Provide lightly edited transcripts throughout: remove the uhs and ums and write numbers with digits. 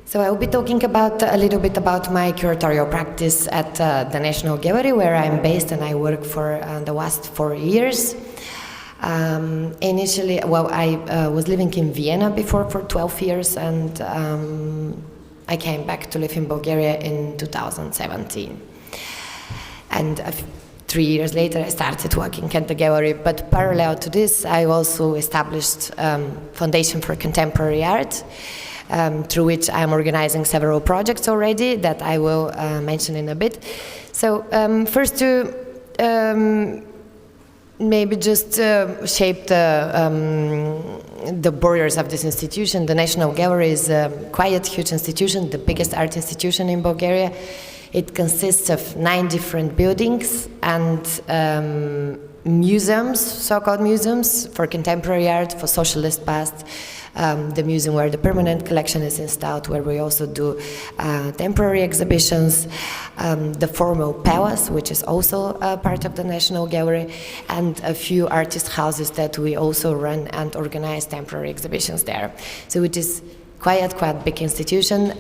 So I will be talking about a little bit about my curatorial practice at the National Gallery, where I'm based and I work for the last 4 years. Initially, well, I was living in Vienna before for 12 years, and I came back to live in Bulgaria in 2017. And 3 years later, I started working at the gallery. But parallel to this, I also established Foundation for Contemporary Art, through which I'm organizing several projects already that I will mention in a bit. So first to maybe just shape the borders of this institution. The National Gallery is a quite huge institution, the biggest art institution in Bulgaria. It consists of 9 different buildings and museums, so-called museums, for contemporary art, for socialist past, the museum where the permanent collection is installed, where we also do temporary exhibitions, the formal palace, which is also part of the National Gallery, and a few artist houses that we also run and organize temporary exhibitions there. So it is quite big institution,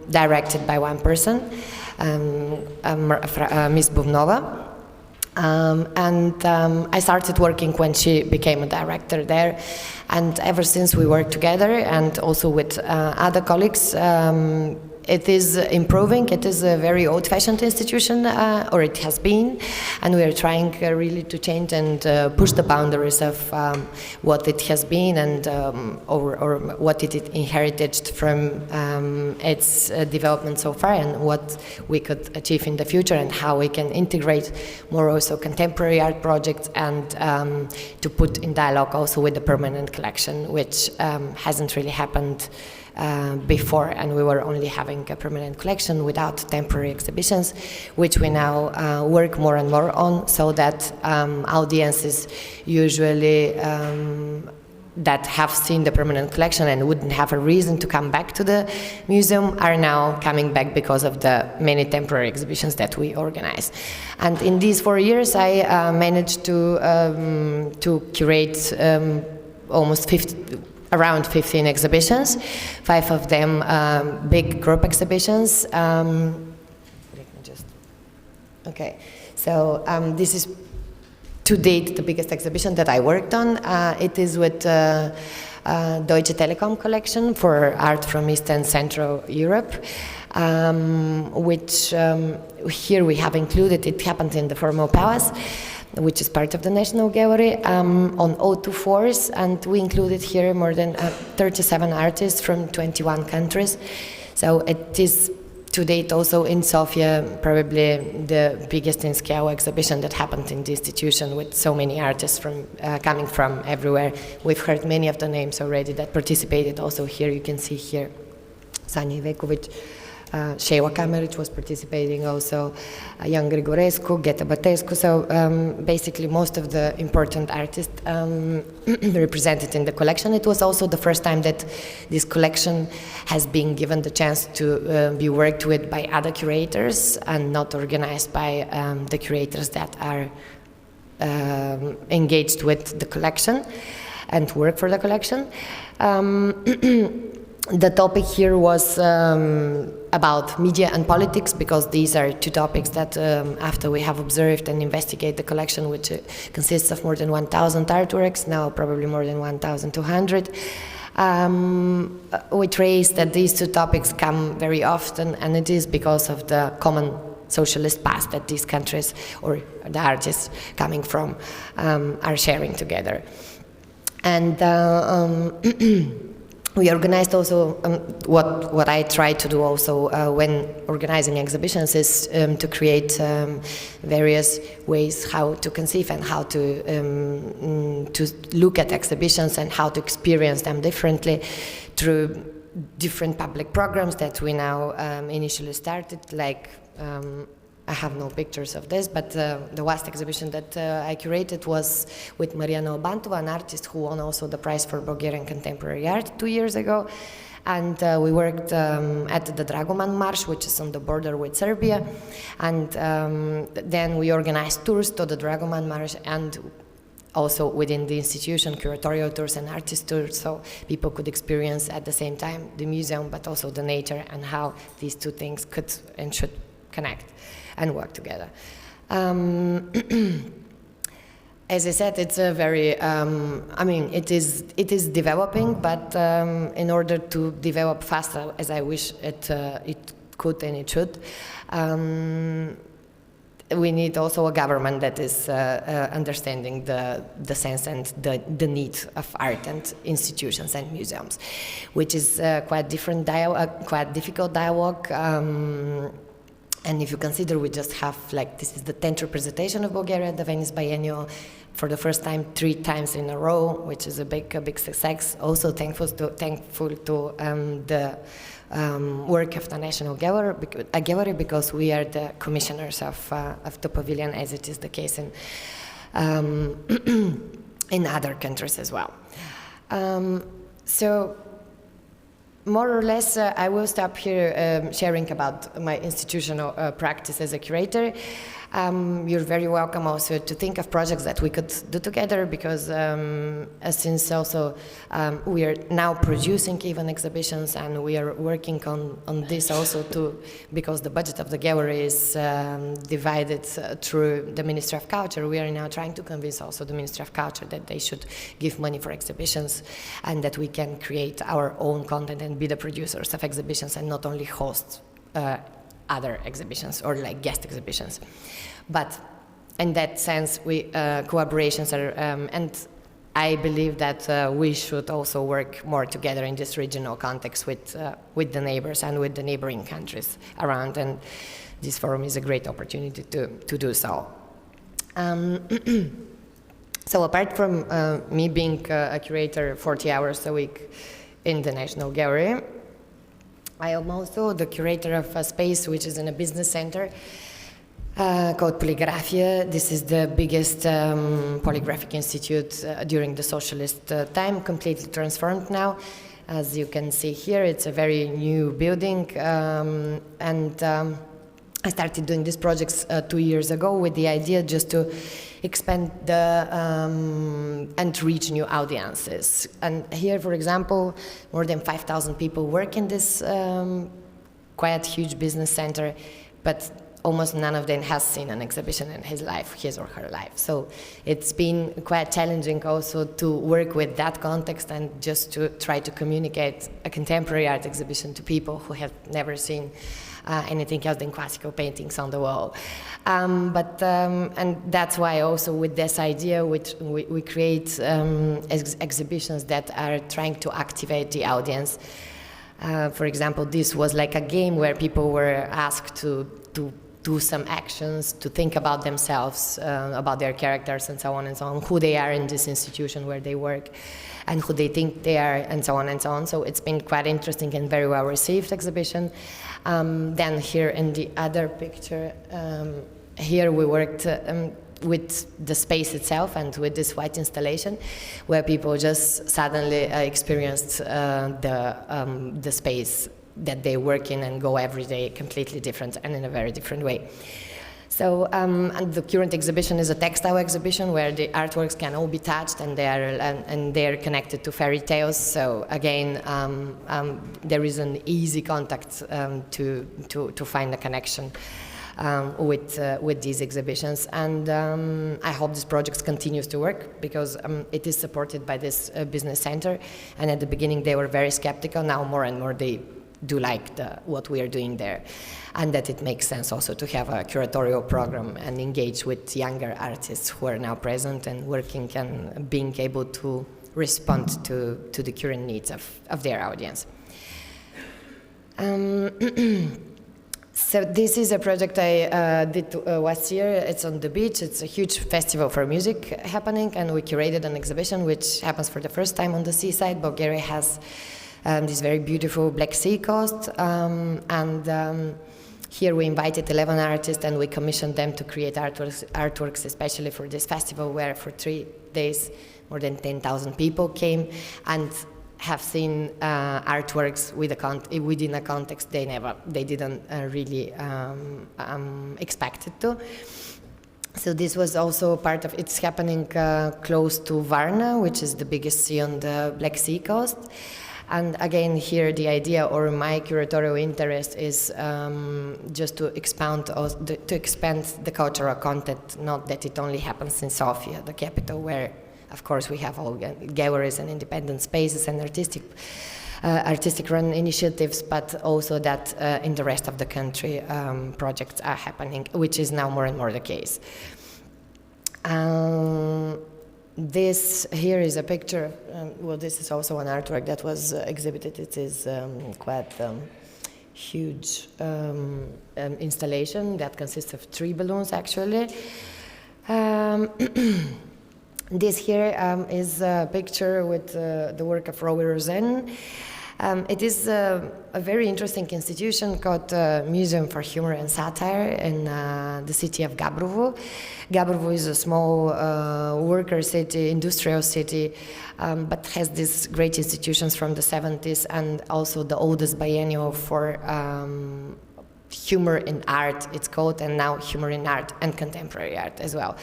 directed by one person, Miss Bubnova. I started working when she became a director there, and ever since we work together and also with other colleagues. It is improving. It is a very old-fashioned institution, or it has been, and we are trying really to change and push the boundaries of what it has been and or what it inherited from its development so far, and what we could achieve in the future, and how we can integrate more also contemporary art projects, and to put in dialogue also with the permanent collection, which hasn't really happened before, and we were only having a permanent collection without temporary exhibitions, which we now work more and more on, so that audiences usually that have seen the permanent collection and wouldn't have a reason to come back to the museum are now coming back because of the many temporary exhibitions that we organize. And in these 4 years, I managed to curate almost around 15 exhibitions, 5 of them big group exhibitions. Okay, so this is to date the biggest exhibition that I worked on. It is with Deutsche Telekom collection for art from East and Central Europe, which here we have included. It happened in the formal palace, which is part of the National Gallery, on O2 floors, and we included here more than 37 artists from 21 countries. So it is to date also in Sofia probably the biggest in scale exhibition that happened in the institution, with so many artists from coming from everywhere. We've heard many of the names already that participated also here. You can see here Sanja Ivekovic, Sheila Kameric was participating also, Jan Grigorescu, Geta Batescu, so basically most of the important artists represented in the collection. It was also the first time that this collection has been given the chance to be worked with by other curators and not organized by the curators that are engaged with the collection and work for the collection. The topic here was about media and politics, because these are 2 topics that after we have observed and investigate the collection, which consists of more than 1,000 artworks, now probably more than 1,200, we trace that these 2 topics come very often, and it is because of the common socialist past that these countries or the artists coming from are sharing together. And we organized also, what I try to do also when organizing exhibitions is to create various ways how to conceive and how to look at exhibitions and how to experience them differently through different public programs that we now initially started, like I have no pictures of this, but the last exhibition that I curated was with Martina Obantova, an artist who won also the prize for Bulgarian contemporary art 2 years ago. And we worked at the Dragoman Marsh, which is on the border with Serbia. And then we organized tours to the Dragoman Marsh, and also within the institution, curatorial tours and artist tours, so people could experience at the same time the museum, but also the nature, and how these two things could and should connect and work together. As I said, it's a very, I mean, it is developing, but in order to develop faster, as I wish it could and it should, we need also a government that is understanding the sense and the need of art and institutions and museums, which is quite difficult dialogue. And if you consider, we just have, like, this is the 10th representation of Bulgaria at the Venice Biennial for the first time 3 times in a row, which is a big success. Also thankful to the work of the National Gallery, because we are the commissioners of the pavilion, as it is the case in in other countries as well. So more or less, I will stop here sharing about my institutional practice as a curator. You're very welcome also to think of projects that we could do together, because since also we are now producing even exhibitions, and we are working on this also too, because the budget of the gallery is divided through the Ministry of Culture. We are now trying to convince also the Ministry of Culture that they should give money for exhibitions, and that we can create our own content and be the producers of exhibitions, and not only host other exhibitions or like guest exhibitions. But in that sense, we collaborations are, and I believe that we should also work more together in this regional context with the neighbors and with the neighboring countries around, and this forum is a great opportunity to do so. So apart from me being a curator 40 hours a week in the National Gallery, I am also the curator of a space which is in a business center called Polygraphia. This is the biggest polygraphic institute during the socialist time, completely transformed now. As you can see here, it's a very new building, and I started doing these projects 2 years ago with the idea just to expand and reach new audiences. And here, for example, more than 5,000 people work in this quite huge business center, but almost none of them has seen an exhibition in his or her life. So it's been quite challenging also to work with that context and just to try to communicate a contemporary art exhibition to people who have never seen anything else than classical paintings on the wall. And that's why also with this idea we create exhibitions that are trying to activate the audience. For example, this was like a game where people were asked to do some actions, to think about themselves, about their characters and so on, who they are in this institution where they work, and who they think they are, and so on and so on. So it's been quite interesting and very well received exhibition. Then here in the other picture, here we worked with the space itself and with this white installation, where people just suddenly experienced the space that they work in and go every day completely different and in a very different way. So and the current exhibition is a textile exhibition where the artworks can all be touched, and they are connected to fairy tales. So again, there is an easy contact to find a connection with these exhibitions, and I hope this project continues to work, because it is supported by this business center. And at the beginning they were very skeptical. Now more and more they do like what we are doing there, and that it makes sense also to have a curatorial program and engage with younger artists who are now present and working and being able to respond to the current needs of their audience. So this is a project I did last year. It's on the beach. It's a huge festival for music happening, and we curated an exhibition which happens for the first time on the seaside. Bulgaria has this very beautiful Black Sea coast, and here we invited 11 artists, and we commissioned them to create artworks especially for this festival, where for 3 days more than 10,000 people came and have seen artworks within a context they didn't really expect it to. So this was also part of, it's happening close to Varna, which is the biggest sea on the Black Sea coast. And again, here the idea or my curatorial interest is just to expand the cultural content, not that it only happens in Sofia, the capital, where of course we have all galleries and independent spaces and artistic run initiatives, but also that in the rest of the country projects are happening, which is now more and more the case. This here is a picture, well, this is also an artwork that was exhibited. It is quite huge installation that consists of 3 balloons actually. This here is a picture with the work of Rowe Rosen. It is a very interesting institution called Museum for Humor and Satire in the city of Gabrovo. Gabrovo is a small worker city, industrial city, but has these great institutions from the 70s and also the oldest biennial for humor in art, it's called, and now humor in art and contemporary art as well.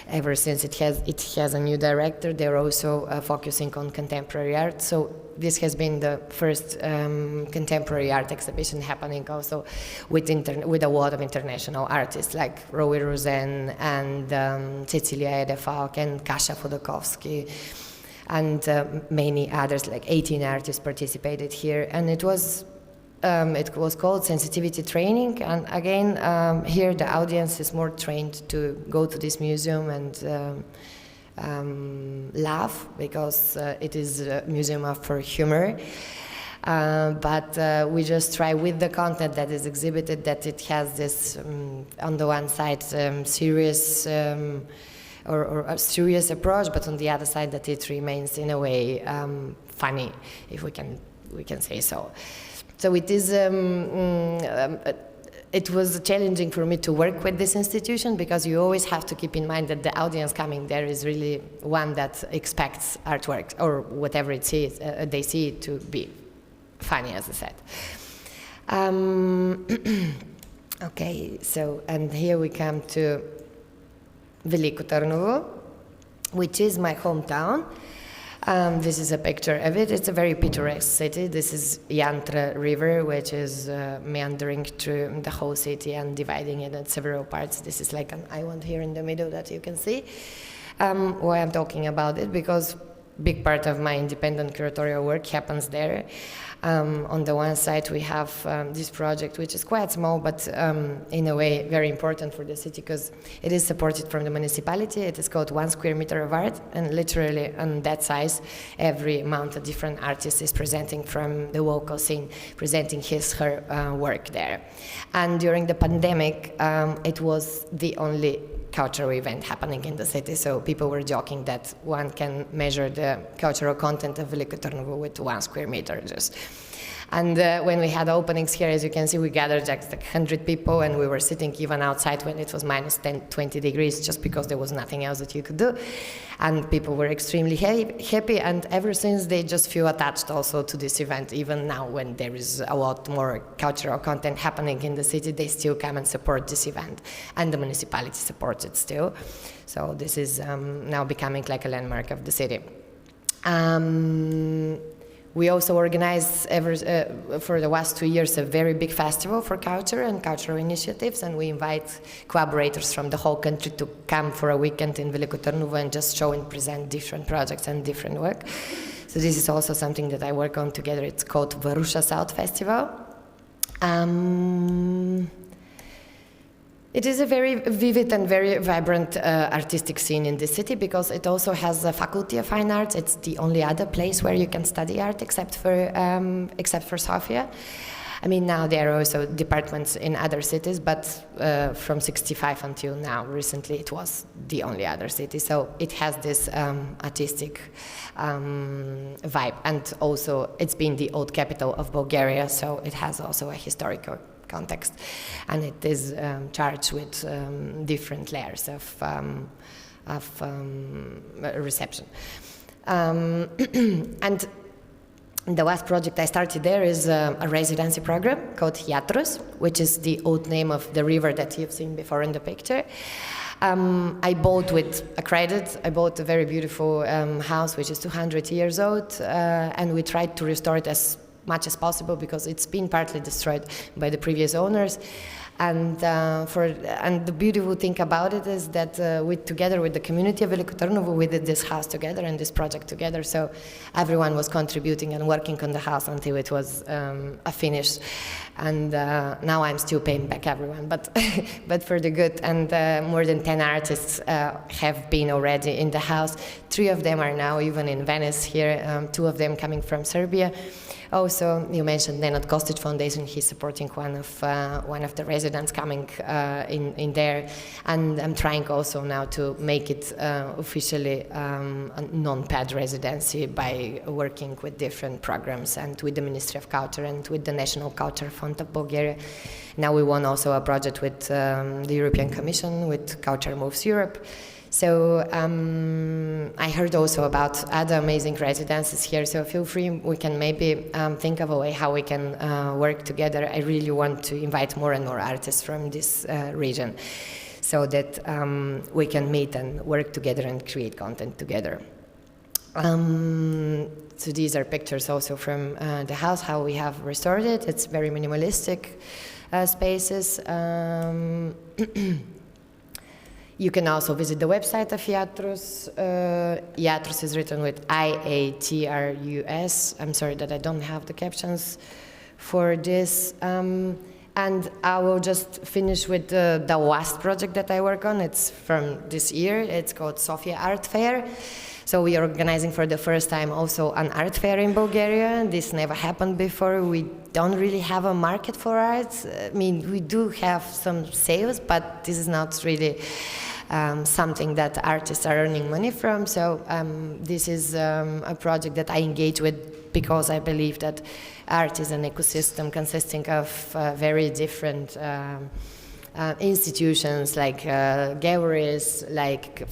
Ever since it has a new director, they're also focusing on contemporary art. So this has been the first contemporary art exhibition happening also with a lot of international artists like Rowe Rosen and Cecilia Edefalk and Kasia Fodokovsky and many others, like 18 artists participated here, and it was called sensitivity training, and again here the audience is more trained to go to this museum and laugh, because it is a museum for humor, but we just try with the content that is exhibited that it has this on the one side serious or a serious approach, but on the other side that it remains in a way funny, if we can say so. So it is. It was challenging for me to work with this institution, because you always have to keep in mind that the audience coming there is really one that expects artwork or whatever it sees, they see it to be funny, as I said. Okay, so and here we come to Veliko Tarnovo, which is my hometown. This is a picture of it. It's a very picturesque city. This is Yantra River, which is meandering through the whole city and dividing it into several parts. This is like an island here in the middle that you can see. Why I'm talking about it, because big part of my independent curatorial work happens there. On the one side we have this project, which is quite small, but in a way very important for the city, because it is supported from the municipality. It is called 1 square meter of art, and literally on that size every month a different artist is presenting from the local scene, presenting her work there. And during the pandemic it was the only cultural event happening in the city, so people were joking that one can measure the cultural content of Veliko Tarnovo with 1 square meter just. And when we had openings here, as you can see, we gathered just like 100 people, and we were sitting even outside when it was minus 10, 20 degrees, just because there was nothing else that you could do. And people were extremely happy, and ever since they just feel attached also to this event. Even now when there is a lot more cultural content happening in the city, they still come and support this event, and the municipality supports it still. So this is now becoming like a landmark of the city. We also organize for the last 2 years a very big festival for culture and cultural initiatives, and we invite collaborators from the whole country to come for a weekend in Veliko Tarnovo and just show and present different projects and different work. So this is also something that I work on together. It's called Varusha South Festival. It is a very vivid and very vibrant artistic scene in the city, because it also has a faculty of fine arts. It's the only other place where you can study art except for Sofia. I mean, now there are also departments in other cities, but from 65 until now, recently, it was the only other city. So it has this artistic vibe, and also it's been the old capital of Bulgaria, so it has also a historical context, and it is charged with different layers of reception. And the last project I started there is a residency program called Iatrus, which is the old name of the river that you've seen before in the picture. I bought with a credit. I bought a very beautiful house, which is 200 years old, and we tried to restore it as much as possible because it's been partly destroyed by the previous owners. And the beautiful thing about it is that together with the community of Veliko Tarnovo, we did this house together and this project together. So everyone was contributing and working on the house until it was finished. And now I'm still paying back everyone, but but for the good. And more than 10 artists have been already in the house. 3 of them are now even in Venice here. 2 of them coming from Serbia. Also, you mentioned Nenad Kostić Foundation. He's supporting one of the residents coming in there, and I'm trying also now to make it officially a non-paid residency by working with different programs and with the Ministry of Culture and with the National Culture Fund of Bulgaria. Now we won also a project with the European Commission with Culture Moves Europe. So I heard also about other amazing residences here, so feel free, we can maybe think of a way how we can work together. I really want to invite more and more artists from this region so that we can meet and work together and create content together. So these are pictures also from the house, how we have restored it. It's very minimalistic spaces. You can also visit the website of Iatrus. Iatrus is written with I-A-T-R-U-S. I'm sorry that I don't have the captions for this. And I will just finish with the last project that I work on. It's from this year. It's called Sofia Art Fair. So we are organizing for the first time also an art fair in Bulgaria. This never happened before. We don't really have a market for art. I mean, we do have some sales, but this is not really something that artists are earning money from. So this is a project that I engage with because I believe that art is an ecosystem consisting of very different institutions like galleries, like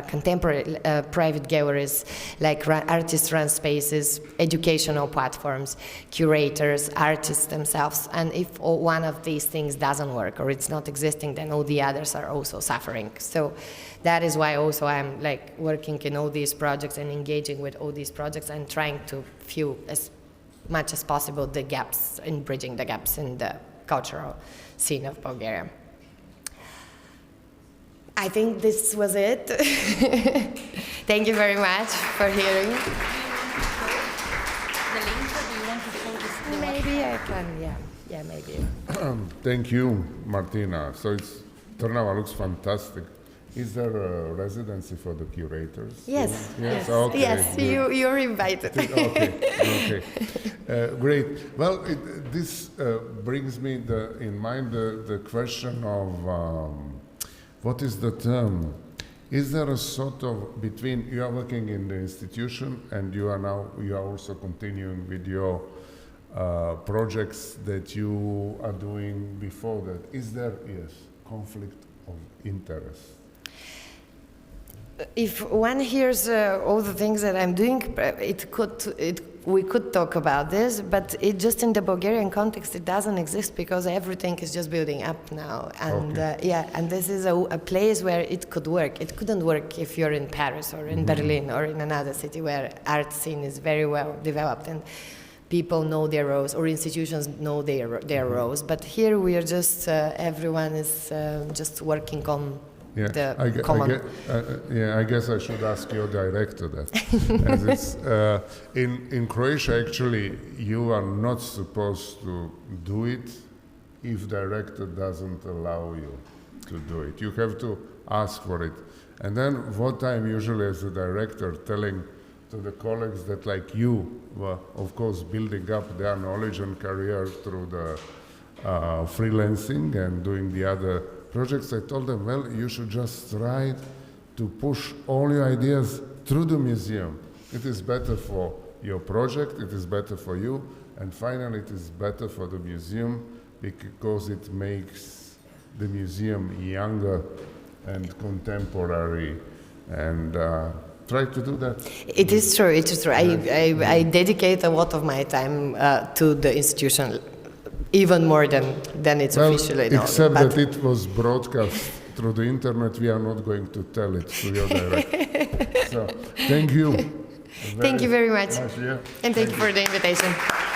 contemporary private galleries, like artist-run spaces, educational platforms, curators, artists themselves. And if one of these things doesn't work or it's not existing, then all the others are also suffering. So that is why also I'm like working in all these projects and engaging with all these projects and trying to fill as much as possible the gaps and bridging the gaps in the cultural scene of Bulgaria. I think this was it. Thank you very much for hearing. The link, or do you want to show this? Maybe I can, yeah, maybe. Thank you, Martina. So Tarnovo looks fantastic. Is there a residency for the curators? Yes. Yes. Okay. Yes. You're invited. Okay. Great. Well, this brings me in mind the question of. What is the term? Is there a sort of between you are working in the institution and you are also continuing with your projects that you are doing before that? Is there conflict of interest? If one hears all the things that I'm doing, we could talk about this, but just in the Bulgarian context, it doesn't exist because everything is just building up now. And and this is a place where it could work. It couldn't work if you're in Paris or in Berlin or in another city where art scene is very well developed and people know their roles or institutions know their roles. But here we are just, everyone is just working on I guess I should ask your director that. As it's, in Croatia, actually, you are not supposed to do it if director doesn't allow you to do it. You have to ask for it. And then what I'm usually as a director telling to the colleagues that like you were, of course, building up their knowledge and career through the freelancing and doing the other projects, I told them, well, you should just try to push all your ideas through the museum. It is better for your project, it is better for you, and finally it is better for the museum because it makes the museum younger and contemporary, and try to do that. It is true, it is true. I dedicate a lot of my time to the institution, even more than it's officially known. Except that it was broadcast through the internet, we are not going to tell it to your director. So, thank you. Thank you very much. Yeah. And thank you for the invitation.